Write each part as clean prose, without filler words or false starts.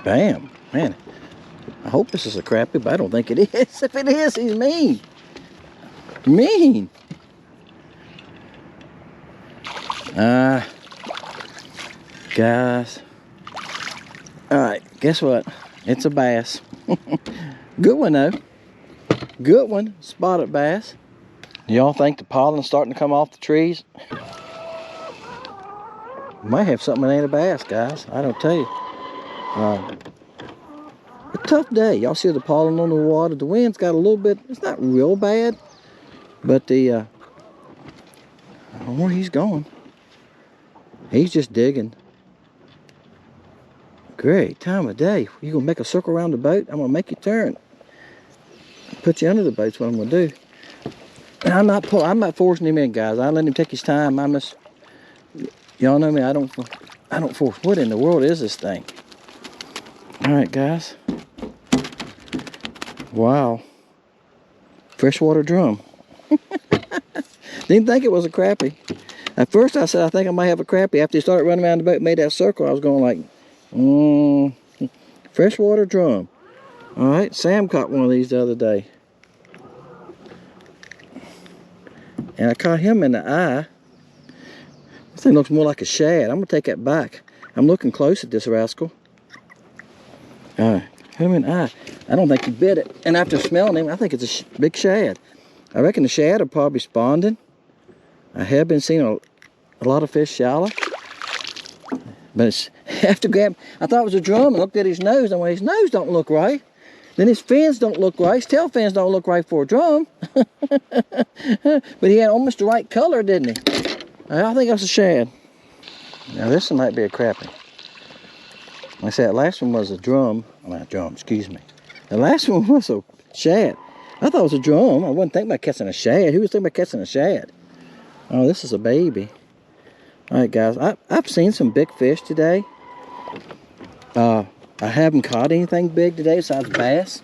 Bam, man. I hope this is a crappie, but I don't think it is. If it is, he's mean. Mean. Guys. Alright, guess what? It's a bass. Good one though. Good one. Spotted bass. Y'all think the pollen's starting to come off the trees? Might have something that ain't a bass, guys. I don't tell you. A tough day. Y'all see the pollen on the water. The wind's got a little bit, it's not real bad, but the I don't know where he's going. He's just digging. Great time of day. You gonna make a circle around the boat? I'm gonna make you turn. Put you under the boat's what I'm gonna do. And I'm not forcing him in, guys. I let him take his time. I'm just, y'all know me, I don't force. What in the world is this thing? Alright, guys. Wow. Freshwater drum. Didn't think it was a crappie. At first I said I think I might have a crappie. After he started running around the boat and made that circle, I was going like, freshwater drum. Alright, Sam caught one of these the other day. And I caught him in the eye. This thing looks more like a shad. I'm going to take that back. I'm looking close at this rascal. Alright, him in the eye. I don't think he bit it. And after smelling him, I think it's a big shad. I reckon the shad are probably spawning. I have been seeing a lot of fish shallow. But it's, after grab, I thought it was a drum and looked at his nose. And his nose don't look right. Then his fins don't look right. His tail fins don't look right for a drum. But he had almost the right color, didn't he? I think that's a shad. Now this one might be a crappie. Like I said, that last one was a drum. Not drum, excuse me. The last one was a shad. I thought it was a drum. I wouldn't think about catching a shad. Who was thinking about catching a shad? Oh, this is a baby. Alright guys, I've seen some big fish today. I haven't caught anything big today besides bass.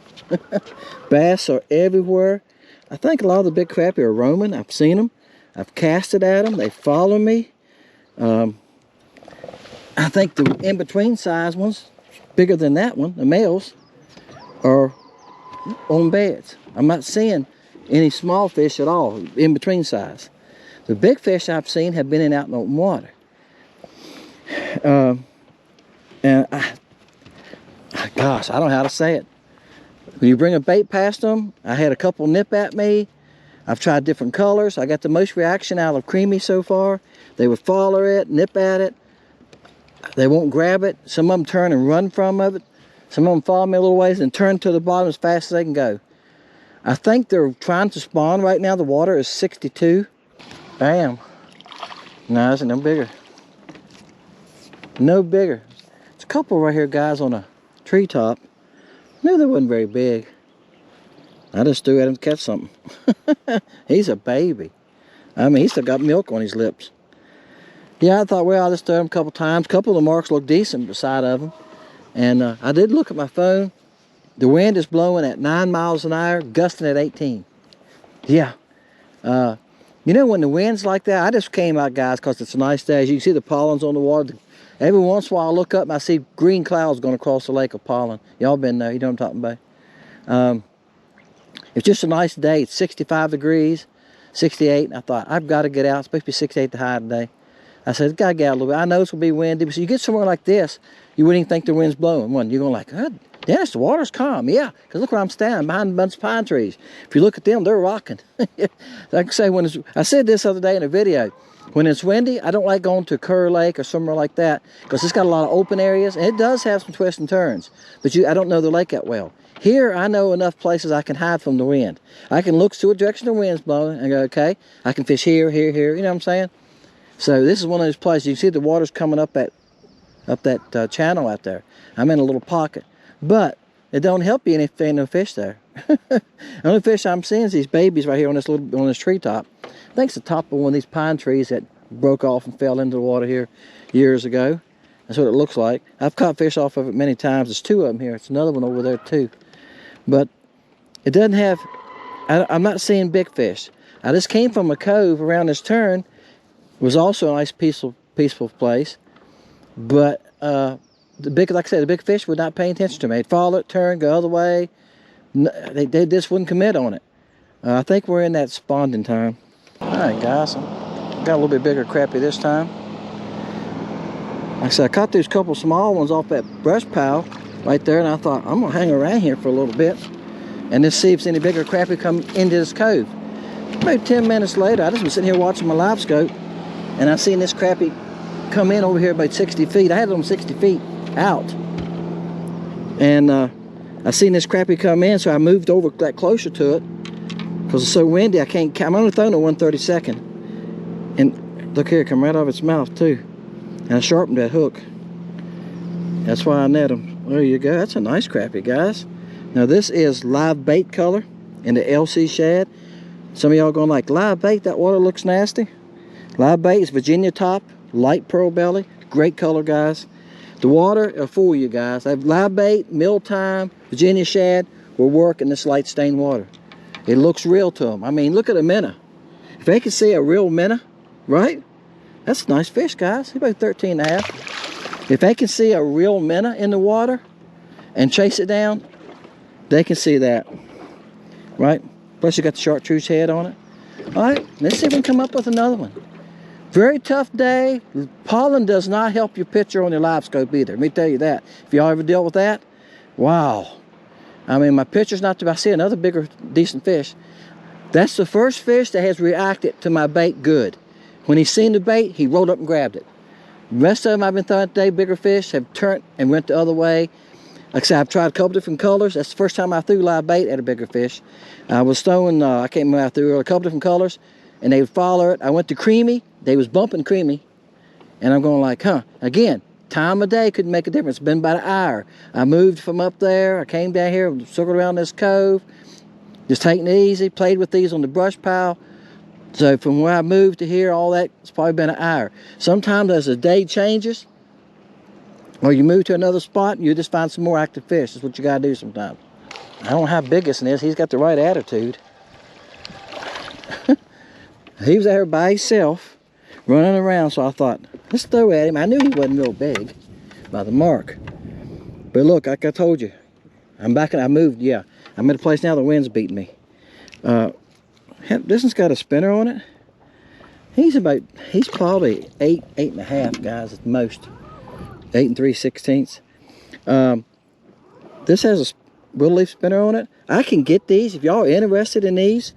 Bass are everywhere. I think a lot of the big crappie are roaming. I've seen them. I've casted at them. They follow me. I think the in-between size ones, bigger than that one, the males, are on beds. I'm not seeing any small fish at all, in-between size. The big fish I've seen have been in out in open water. And gosh, I don't know how to say it. When you bring a bait past them, I had a couple nip at me. I've tried different colors. I got the most reaction out of creamy so far. They would follow it, nip at it. They won't grab it. Some of them turn and run from it. Some of them follow me a little ways and turn to the bottom as fast as they can go. I think they're trying to spawn right now. The water is 62. Bam. No, this ain't no bigger. No bigger. There's a couple right here, guys, on a treetop. No, they wasn't very big. I just threw at him to catch something. He's a baby. I mean, he's still got milk on his lips. Yeah, I thought, well, I'll just throw him a couple times. A couple of the marks look decent beside of them. And I did look at my phone. The wind is blowing at 9 miles an hour, gusting at 18. Yeah. You know, when the wind's like that, I just came out, guys, because it's a nice day. As you can see, the pollen's on the water. Every once in a while, I look up and I see green clouds going across the lake of pollen. Y'all been there, you know what I'm talking about. It's just a nice day. It's 65 degrees, 68. And I thought, I've got to get out. It's supposed to be 68 the high today. I said, got to get out a little bit. I know it's going to be windy, but so you get somewhere like this, you wouldn't even think the wind's blowing. You're going like, oh, Dennis, the water's calm. Yeah, because look where I'm standing, behind a bunch of pine trees. If you look at them, they're rocking. Like I say, I said this the other day in a video. When it's windy, I don't like going to Kerr Lake or somewhere like that because it's got a lot of open areas, and it does have some twists and turns. But I don't know the lake that well. Here, I know enough places I can hide from the wind. I can look to a direction the wind's blowing and go, okay, I can fish here, here, here. You know what I'm saying? So this is one of those places. You can see the water's coming up that channel out there. I'm in a little pocket. But it don't help you if there ain't no fish there. The only fish I'm seeing is these babies right here on this treetop. I think it's the top of one of these pine trees that broke off and fell into the water here years ago. That's what it looks like. I've caught fish off of it many times. There's two of them here. It's another one over there too. But it doesn't have, I'm not seeing big fish. I just came from a cove around this turn. It was also a nice peaceful place. But like I said, the big fish would not pay attention to me. They'd follow it, turn, go the other way. They just wouldn't commit on it. I think we're in that spawning time. All right, guys, got a little bit bigger crappie this time. Like I said, I caught these couple small ones off that brush pile right there, and I thought, I'm gonna hang around here for a little bit and just see if any bigger crappie come into this cove. Maybe 10 minutes later, I just been sitting here watching my live scope, and I seen this crappie come in over here about 60 feet. I had it on 60 feet out. And I seen this crappie come in, so I moved over that closer to it. Because it's so windy, I'm only throwing a 132nd. And look here, come right off its mouth too. And I sharpened that hook. That's why I net them. There you go, that's a nice crappie, guys. Now this is live bait color in the LC Shad. Some of y'all going like, live bait, that water looks nasty. Live bait is Virginia top, light pearl belly, great color, guys. The water will fool you guys. I have live bait, mealtime, Virginia Shad will work in this light stained water. It looks real to them. I mean, look at a minnow. If they can see a real minnow, right? That's a nice fish, guys. He's about 13 and a half. If they can see a real minnow in the water and chase it down, they can see that, right? Plus you got the chartreuse head on it. All right, let's see if we can come up with another one. Very tough day. Pollen does not help your picture on your live scope either. Let me tell you that. If y'all ever dealt with that, wow. I mean, my picture's not too bad. I see another bigger, decent fish. That's the first fish that has reacted to my bait good. When he's seen the bait, he rolled up and grabbed it. The rest of them I've been throwing today, bigger fish, have turned and went the other way. Like I said, I've tried a couple different colors. That's the first time I threw live bait at a bigger fish. I was throwing, I can't remember, I threw a couple different colors, and they would follow it. I went to creamy. They was bumping creamy. And I'm going like, huh. Again, time of day couldn't make a difference. It's been about an hour. I moved from up there. I came down here, circled around this cove, just taking it easy, played with these on the brush pile. So from where I moved to here, all that, it's probably been an hour. Sometimes as the day changes, or you move to another spot, you just find some more active fish. That's what you gotta do sometimes. I don't know how big this is. He's got the right attitude. He was out here by himself, running around, so I thought, let's throw at him. I knew he wasn't real big by the mark. But look, like I told you, I'm back and I moved, yeah. I'm at a place now, the wind's beating me. This one's got a spinner on it. He's probably 8.5, guys, at most. 8 3/16. This has a willow leaf spinner on it. I can get these if y'all are interested in these.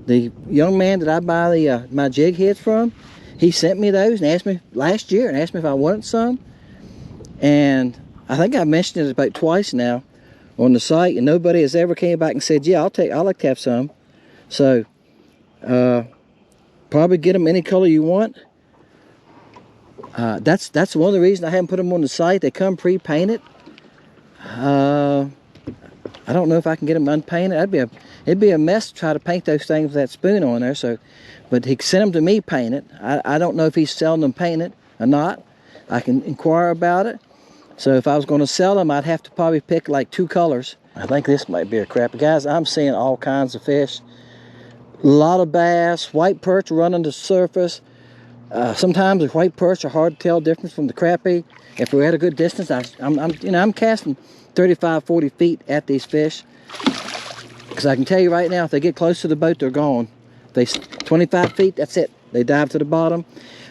The young man that I buy my jig heads from, he sent me those and asked me last year and asked me if I wanted some. And I think I mentioned it about twice now on the site, and nobody has ever came back and said, yeah, I'd like to have some. So probably get them any color you want. That's one of the reasons I haven't put them on the site. They come pre-painted. I don't know if I can get them unpainted. It'd be a mess to try to paint those things with that spoon on there. So, but he sent them to me painted. I don't know if he's selling them painted or not. I can inquire about it. So if I was going to sell them, I'd have to probably pick like 2 colors. I think this might be a crappie. Guys, I'm seeing all kinds of fish. A lot of bass, white perch running the surface. Sometimes the white perch are hard to tell the difference from the crappie. If we're at a good distance, I'm casting 35, 40 feet at these fish. Because I can tell you right now, if they get close to the boat, they're gone. If they 25 feet, that's it. They dive to the bottom.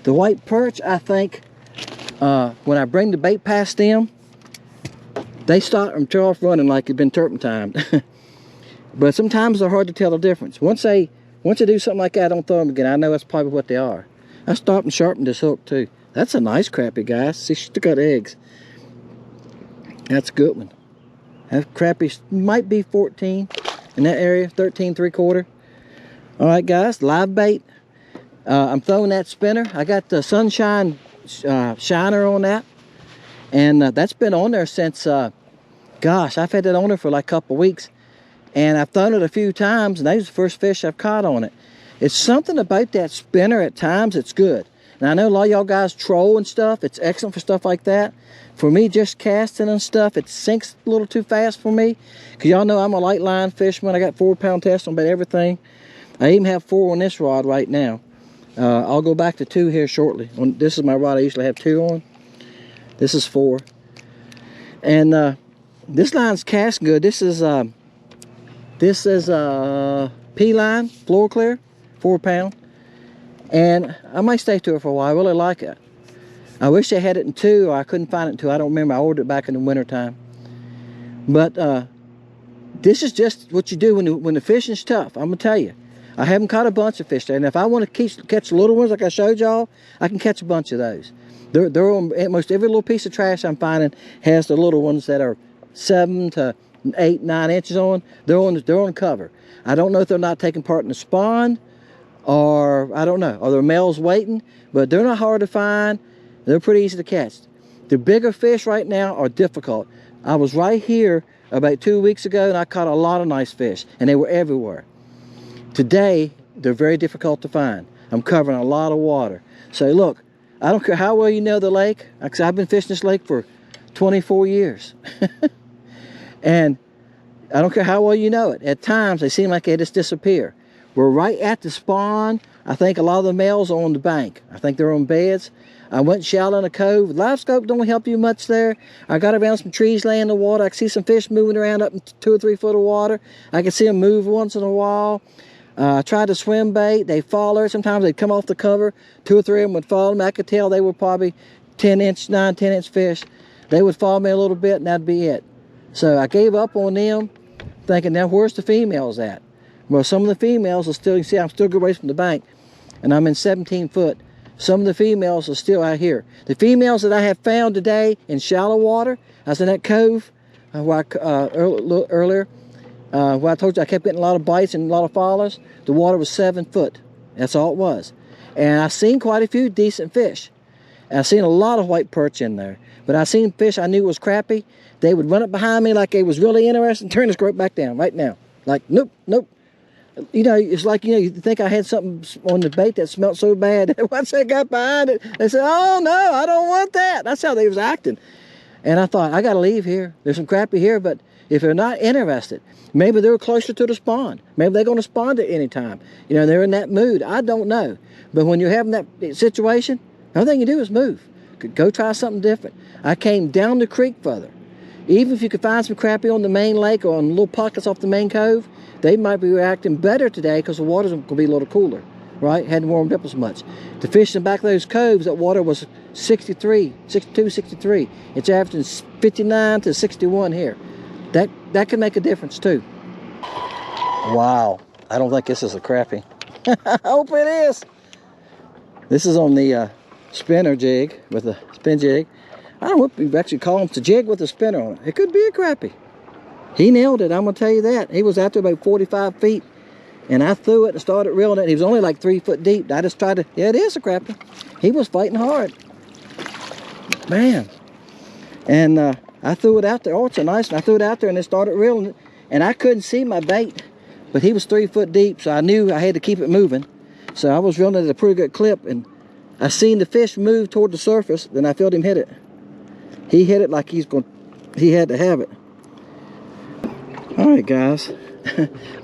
The white perch, I think, when I bring the bait past them, they start and tear off running like it's been turpentined. But sometimes they're hard to tell the difference. Once they do something like that, I don't throw them again. I know that's probably what they are. I stopped and sharpened this hook too. That's a nice crappie, guys. See, she still got eggs. That's a good one. That crappie might be 14 in that area, 13 3/4. All right, guys, live bait. I'm throwing that spinner. I got the sunshine shiner on that, and that's been on there since, gosh, I've had that on there for like a couple weeks, and I've thrown it a few times, and those are the first fish I've caught on it. It's something about that spinner at times, it's good. Now I know a lot of y'all guys troll and stuff. It's excellent for stuff like that. For me, just casting and stuff, it sinks a little too fast for me. Because y'all know I'm a light line fisherman. I got 4-pound test on about everything. I even have 4 on this rod right now. I'll go back to 2 here shortly. This is my rod I usually have 2 on. This is 4. And this line's cast good. This is P-line, floor clear, 4-pound. And I might stay to it for a while. I really like it. I wish they had it in 2, or I couldn't find it in 2. I don't remember. I ordered it back in the winter time. But this is just what you do when the fishing's tough. I'm gonna tell you, I haven't caught a bunch of fish there, and if I want to catch the little ones like I showed y'all, I can catch a bunch of those. They're on almost every little piece of trash I'm finding has the little ones that are 7 to 8, 9 inches on. They're on cover. I don't know if they're not taking part in the spawn, or I don't know, or their males waiting, but they're not hard to find. They're pretty easy to catch. The bigger fish right now are difficult. I was right here about 2 weeks ago, and I caught a lot of nice fish, and they were everywhere. Today, they're very difficult to find. I'm covering a lot of water. So look, I don't care how well you know the lake. Like I said, I've been fishing this lake for 24 years. And I don't care how well you know it. At times, they seem like they just disappear. We're right at the spawn. I think a lot of the males are on the bank. I think they're on beds. I went shallow in a cove. Live scope don't help you much there. I got around some trees laying in the water. I can see some fish moving around up in 2 or 3 foot of water. I can see them move once in a while. I tried to swim bait. They follow. Sometimes they'd come off the cover. 2 or 3 of them would follow me. I could tell they were probably 10-inch, 9, 10-inch fish. They would follow me a little bit, and that'd be it. So I gave up on them, thinking, now where's the females at? Well, some of the females are still, you see I'm still good ways from the bank, and I'm in 17 foot. Some of the females are still out here. The females that I have found today in shallow water, I was in that cove earlier, where I told you I kept getting a lot of bites and a lot of follows. The water was 7 foot. That's all it was. And I seen quite a few decent fish. And I seen a lot of white perch in there. But I seen fish I knew was crappie. They would run up behind me like they was really interested and turn the squirt back down right now. Like, nope, nope. You know, it's like, you know, you think I had something on the bait that smelled so bad. Once I got behind it, they said, oh no, I don't want that. That's how they was acting. And I thought, I got to leave here. There's some crappie here, but if they're not interested, maybe they're closer to the spawn. Maybe they're going to spawn at any time. You know, they're in that mood. I don't know. But when you're having that situation, the only thing you do is move. Go try something different. I came down the creek further. Even if you could find some crappie on the main lake or on little pockets off the main cove, they might be reacting better today because the water's going to be a little cooler, right? Hadn't warmed up as much. The fish in the back of those coves, that water was 63, 62, 63. It's averaging 59 to 61 here. That can make a difference too. Wow, I don't think this is a crappie. I hope it is. This is on the spinner jig with a spin jig. I don't know what we actually call them. It's a jig with a spinner on it. It could be a crappie. He nailed it, I'm going to tell you that. He was out there about 45 feet, and I threw it and started reeling it. He was only like 3 foot deep. I just tried to, yeah, it is a crappie. He was fighting hard. Man. And I threw it out there. Oh, it's a nice one. I threw it out there and it started reeling it, and I couldn't see my bait, but he was 3 foot deep, so I knew I had to keep it moving. So I was reeling it at a pretty good clip, and I seen the fish move toward the surface, then I felt him hit it. He hit it like he had to have it. All right, guys.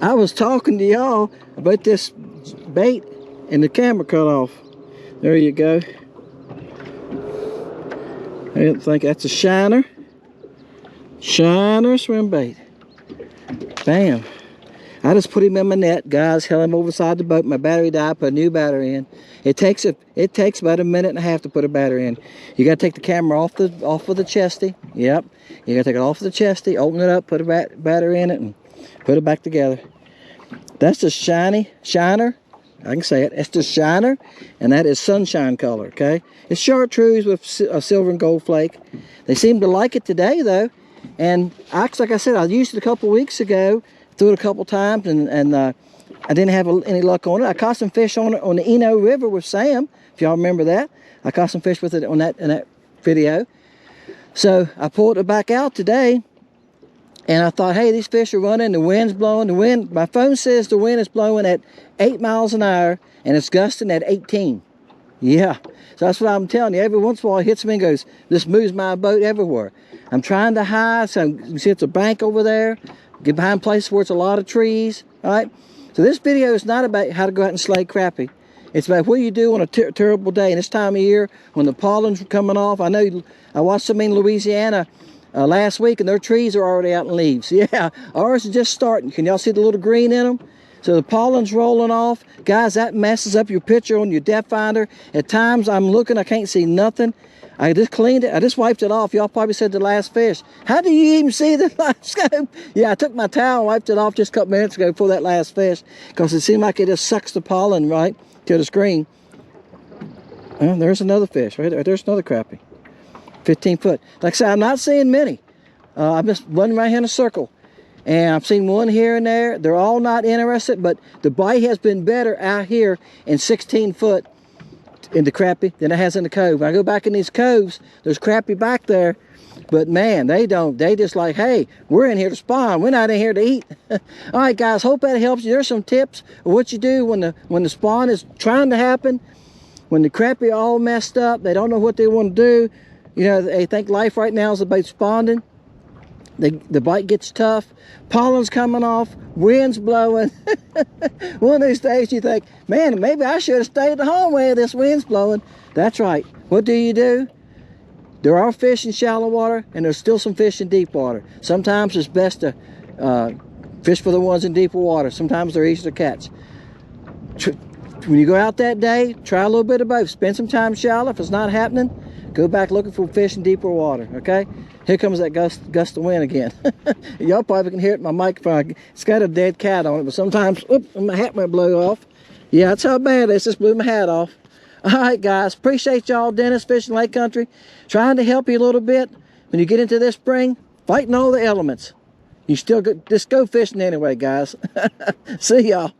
I was talking to y'all about this bait and the camera cut off. There you go. I think that's a shiner. Shiner swim bait. Bam. I just put him in my net, guys. Held him over the side of the boat. My battery died. Put a new battery in. It takes about 1.5 minutes to put a battery in. You got to take the camera off of the chesty. Yep. You got to take it off of the chesty, open it up, put a battery in it, and put it back together. That's the shiner. I can say it. It's the shiner, and that is sunshine color. Okay. It's chartreuse with a silver and gold flake. They seem to like it today though, and like I said, I used it a couple weeks ago. Threw it a couple times, and I didn't have any luck on it. I caught some fish on it on the Eno River with Sam, if y'all remember that. I caught some fish with it in that video. So I pulled it back out today, and I thought, hey, these fish are running, the wind's blowing. The wind, my phone says the wind is blowing at 8 miles an hour, and it's gusting at 18. Yeah, so that's what I'm telling you. Every once in a while it hits me and goes, this moves my boat everywhere. I'm trying to hide, so you see it's a bank over there. Get behind places where it's a lot of trees, all right? So this video is not about how to go out and slay crappie. It's about what you do on a terrible day. And this time of year, when the pollen's coming off, I know I watched them in Louisiana last week, and their trees are already out in leaves. Yeah, ours is just starting. Can y'all see the little green in them? So the pollen's rolling off. Guys, that messes up your picture on your depth finder. At times, I'm looking, I can't see nothing. I just cleaned it. I just wiped it off. Y'all probably said the last fish. How do you even see the last scope? Yeah, I took my towel and wiped it off just a couple minutes ago before that last fish, because it seemed like it just sucks the pollen right to the screen. Well, there's another fish right there. There's another crappie. 15 foot. Like I said, I'm not seeing many. I'm just running right here in a circle. And I've seen one here and there. They're all not interested, but the bite has been better out here in 16 foot in the crappie than it has in the cove. When I go back in these coves, there's crappie back there, but man, they just like, hey, we're in here to spawn. We're not in here to eat. All right, guys, hope that helps you. There's some tips of what you do when the spawn is trying to happen, when the crappie are all messed up, they don't know what they want to do. You know, they think life right now is about spawning. The bite gets tough, pollen's coming off, wind's blowing. One of these days you think, man, maybe I should have stayed at home where this wind's blowing. That's right. What do? There are fish in shallow water, and there's still some fish in deep water. Sometimes it's best to fish for the ones in deeper water. Sometimes they're easier to catch. When you go out that day, try a little bit of both. Spend some time shallow. If it's not happening, go back looking for fish in deeper water, okay? Here comes that gust of wind again. Y'all probably can hear it in my microphone. It's got a dead cat on it, but sometimes, oops, my hat might blow off. Yeah, that's how bad it is. Just blew my hat off. All right, guys. Appreciate y'all, Dennis, Fishing Lake Country. Trying to help you a little bit. When you get into this spring, fighting all the elements. You still just go fishing anyway, guys. See y'all.